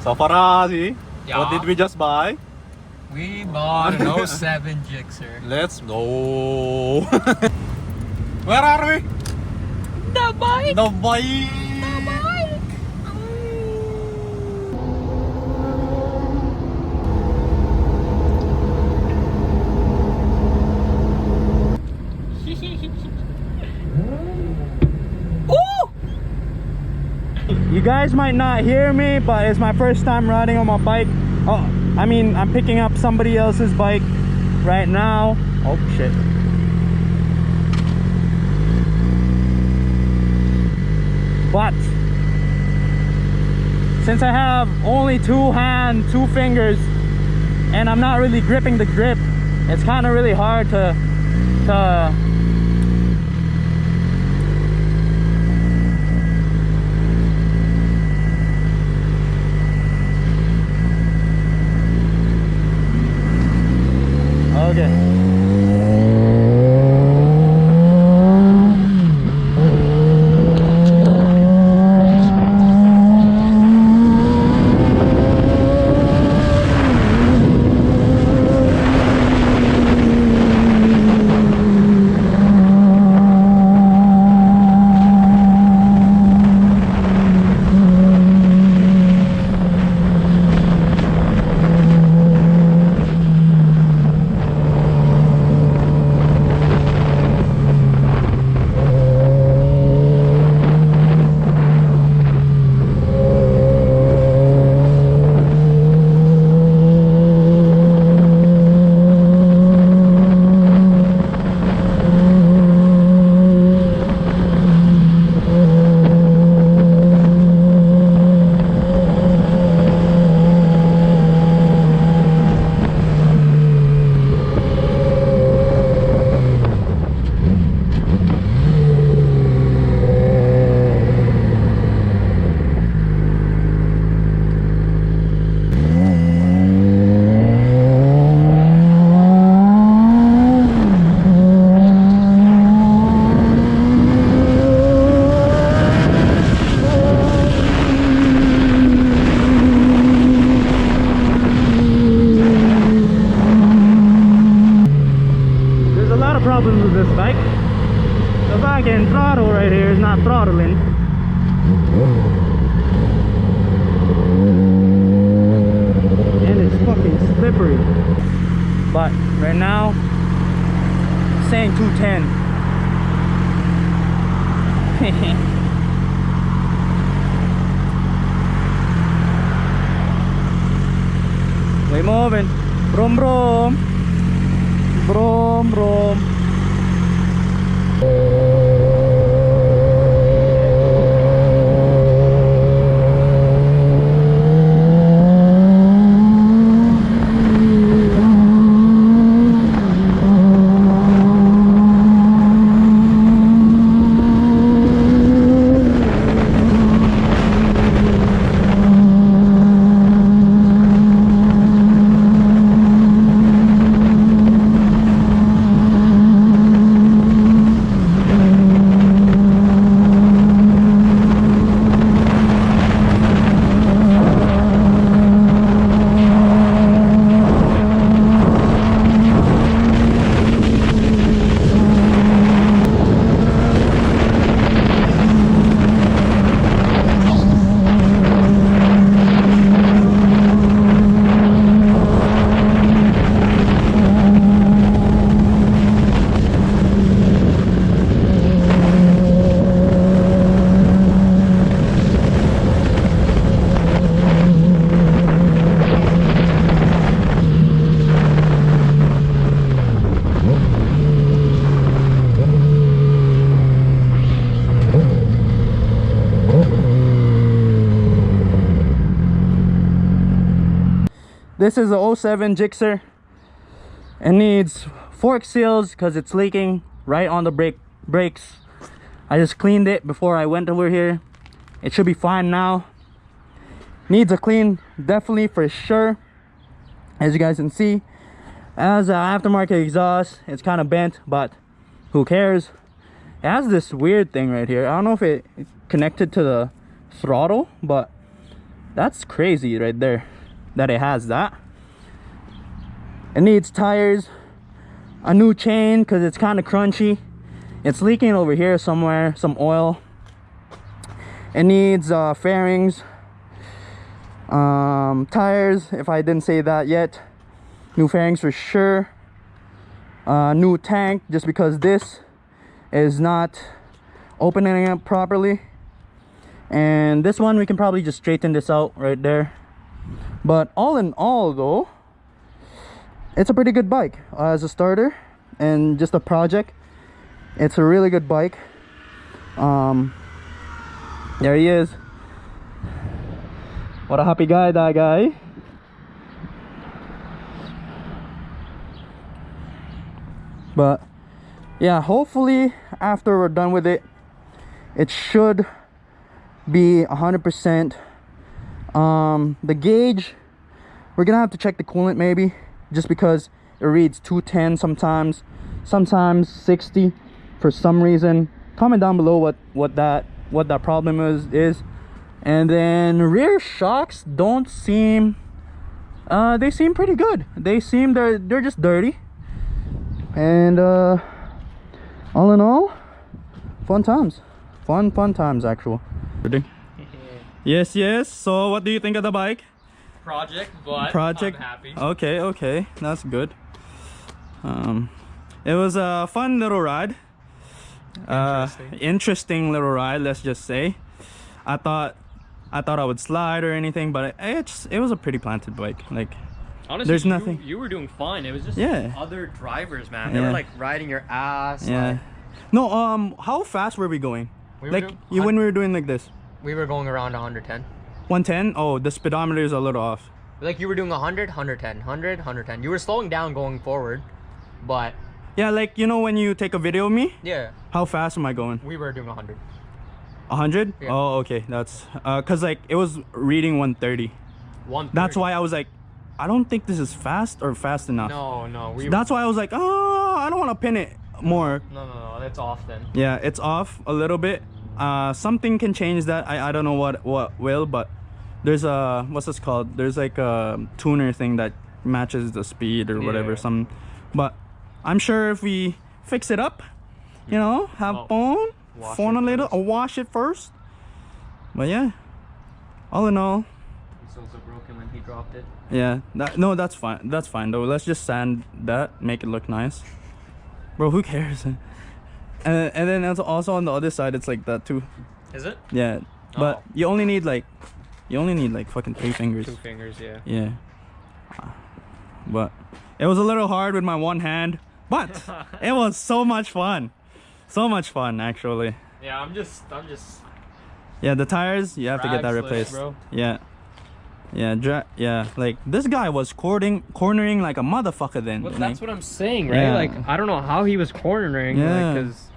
So Farazi, Yeah. what did we just buy? We bought an 07 GSXR. Let's go. Where are we? The bike! The bike. You guys might not hear me, but it's my first time riding on my bike. Oh, I mean, I'm picking up somebody else's bike right now. Oh shit. But since I have only two fingers, and I'm not really gripping the grip, it's kind of really hard to okay. Problems with this bike. The back end throttle right here is not throttling. And it's fucking slippery. But right now, it's saying 210. We moving. Brum brum. Brum brum. This is the 07 GSXR. It needs fork seals because it's leaking right on the brakes. I just cleaned it before I went over here. It should be fine now. Needs a clean, definitely, for sure. As you guys can see, as an aftermarket exhaust, it's kind of bent, but who cares? It has this weird thing right here. I don't know if it's connected to the throttle, but That's crazy right there that it has that. It needs tires, a new chain because it's kind of crunchy. It's leaking over here somewhere, some oil. It needs fairings, tires, if I didn't say that yet. New fairings for sure. New tank, just because this is not opening up properly. And this one, we can probably just straighten this out right there. But all in all though, it's a pretty good bike as a starter and just a project. It's a really good bike. There he is. What a happy guy, that guy. But yeah, hopefully after we're done with it, it should be 100%. The gauge, we're gonna have to check the coolant maybe, just because it reads 210 sometimes 60 for some reason. Comment down below what that problem is. And then rear shocks don't seem, they seem pretty good. They seem they're just dirty. And all in all, fun times, fun times actual. Yes, so what do you think of the bike? Project, but I'm happy. Okay, that's good. It was a fun little ride. Interesting little ride, let's just say. I thought I would slide or anything, but it was a pretty planted bike. Like, honestly, there's nothing. You were doing fine. It was just other drivers, man. They Yeah. were like riding your ass. Yeah. Like, No, how fast were we going? we were Like doing, when we were doing like this? we were going around 110. 110? Oh, the speedometer is a little off. Like you were doing 100, 110, 100, 110. You were slowing down going forward, but Yeah, like, you know when you take a video of me? yeah, How fast am I going? we were doing 100. 100? Yeah. Oh, okay. That's cause like it was reading 130. 130. That's why I was like, I don't think this is fast or fast enough. No. That's why I was like, oh, I don't want to pin it more. No. That's off then. Yeah, it's off a little bit. Something can change that. I don't know what will, but there's a, what's this called? There's like a tuner thing that matches the speed or whatever. Yeah. But I'm sure if we fix it up, you know, have fun a little, or wash it first. But yeah, all in all, It's also broken when he dropped it. yeah, no, that's fine. That's fine though. Let's just sand that, make it look nice, bro. Who cares? And then also on the other side, it's like that too. Is it? Yeah, but you only need like fucking 3 fingers. 2 fingers, yeah. Yeah. But it was a little hard with my one hand, but it was so much fun. So much fun actually. Yeah, I'm just. Yeah, the tires, you have to get that Drag replaced. bro. Yeah. Yeah, like this guy was cornering like a motherfucker then. Well, like, that's what I'm saying, right? Yeah. Like, I don't know how he was cornering. Yeah. Because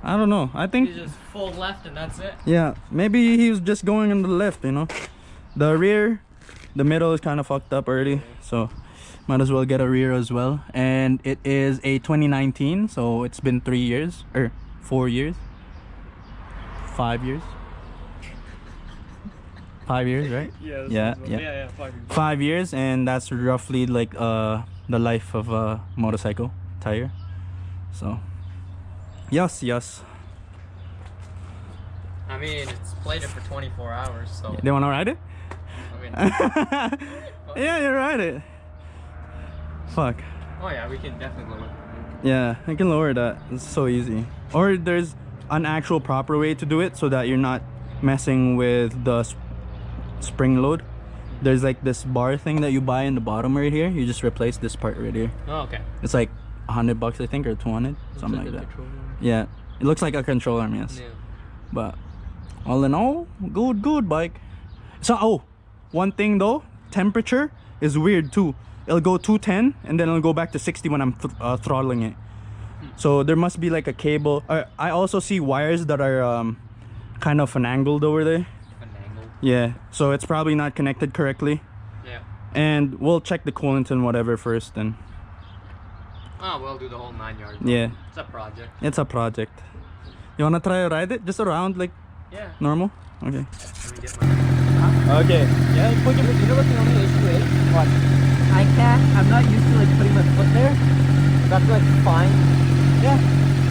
I don't know. I think he just full left and that's it. yeah, maybe he was just going in the left, you know. The rear, the middle is kind of fucked up already, so might as well get a rear as well. And it is a 2019, so it's been 3 years or 4 years, 5 years. 5 years, right? Yeah. Yeah. 5 years. 5 years, and that's roughly like the life of a motorcycle tire. So yes. I mean, it's played it for 24 hours, so. They want to ride it? I mean, Yeah, you ride it. Fuck. oh yeah, we can definitely lower it. Yeah, I can lower that. It's so easy. Or there's an actual proper way to do it so that you're not messing with the spring load. There's like this bar thing that you buy in the bottom right here. You just replace this part right here. Oh, okay. It's like $100 I think, or 200, something like that. Yeah, it looks like a control arm, yes. Yeah. But all in all, good bike. So one thing though, temperature is weird too. It'll go 210 and then it'll go back to 60 when I'm throttling it. So there must be like a cable. I also see wires that are kind of finangled over there. Finagled. Yeah, so it's probably not connected correctly. Yeah. And we'll check the coolant and whatever first then. Oh, we'll do the whole 9 yards. Yeah, It's a project. it's a project. You wanna try to ride it just around like Yeah. normal? Okay. Let me get my... Okay. Yeah, put your... You know what the only issue is? What? I'm not used to like putting my foot there. That's like fine. Yeah.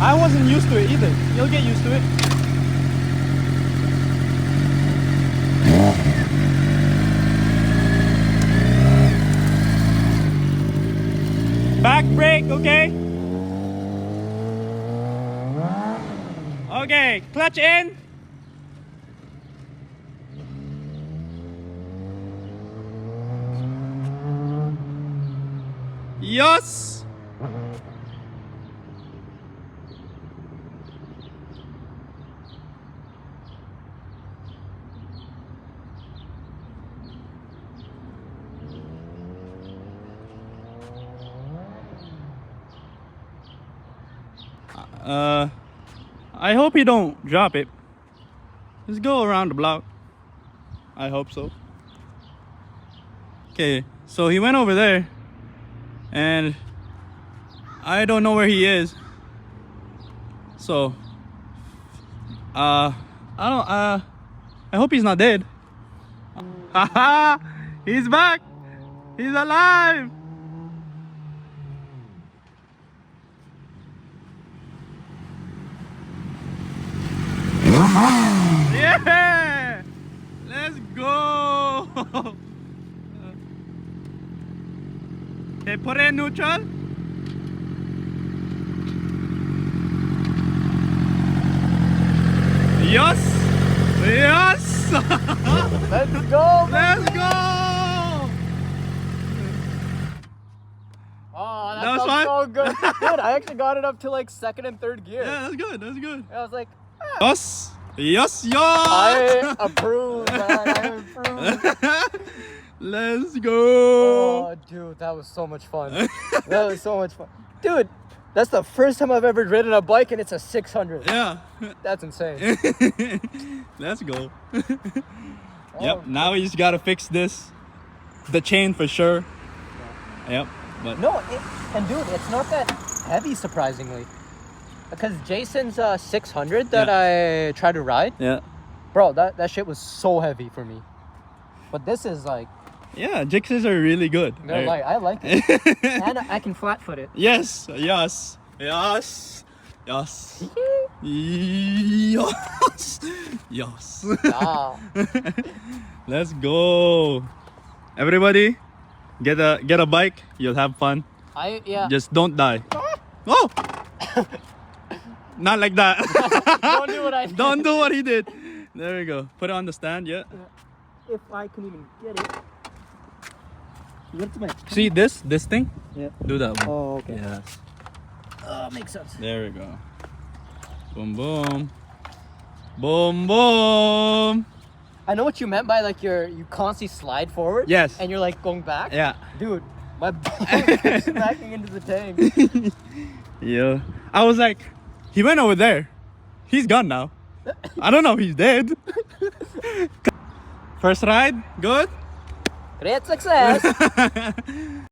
I wasn't used to it either. You'll get used to it. Back brake, okay? Okay, clutch in. Yes. I hope you don't drop it. Just go around the block. I hope so. Okay, so he went over there and I don't know where he is. So I hope he's not dead. Haha, he's back. He's alive. Yeah! Let's go! Okay, put it in neutral. Yes! Yes! Let's go! Let's go! Oh, That was felt fun? so good. Dude, I actually got it up to like second and third gear. Yeah, that's good, that's good. I was like, Yes! Yes, yes! I approve, man. I approve. Let's go! Oh, dude, that was so much fun. That was so much fun. Dude, that's the first time I've ever ridden a bike and it's a 600. Yeah. That's insane. Let's go. Oh, Yep, now we just gotta fix this. The chain for sure. Yep, but No, and dude, it's not that heavy, surprisingly. Because Jason's 600 that I tried to ride, yeah. bro, that shit was so heavy for me. But this is like, Yeah, GSXRs are really good. they're Right. like, I like it. And I can flat foot it. Yes, yes, yes, yes, yes, yes. Ah. Let's go. Everybody, get a bike. You'll have fun. Yeah. Just don't die. Oh! Not like that. Don't do what I did. Don't do what he did. There we go. Put it on the stand, yeah. If I can even get it. What's my... See this thing? Yeah. Do that one. Oh, okay. Yes. Makes sense. There we go. Boom, boom. Boom, boom. I know what you meant by like you constantly slide forward. Yes. And you're like going back. Yeah. Dude, my ball keeps smacking into the tank. Yeah. I was like, he went over there. He's gone now. I don't know. He's dead. First ride, good. Great success.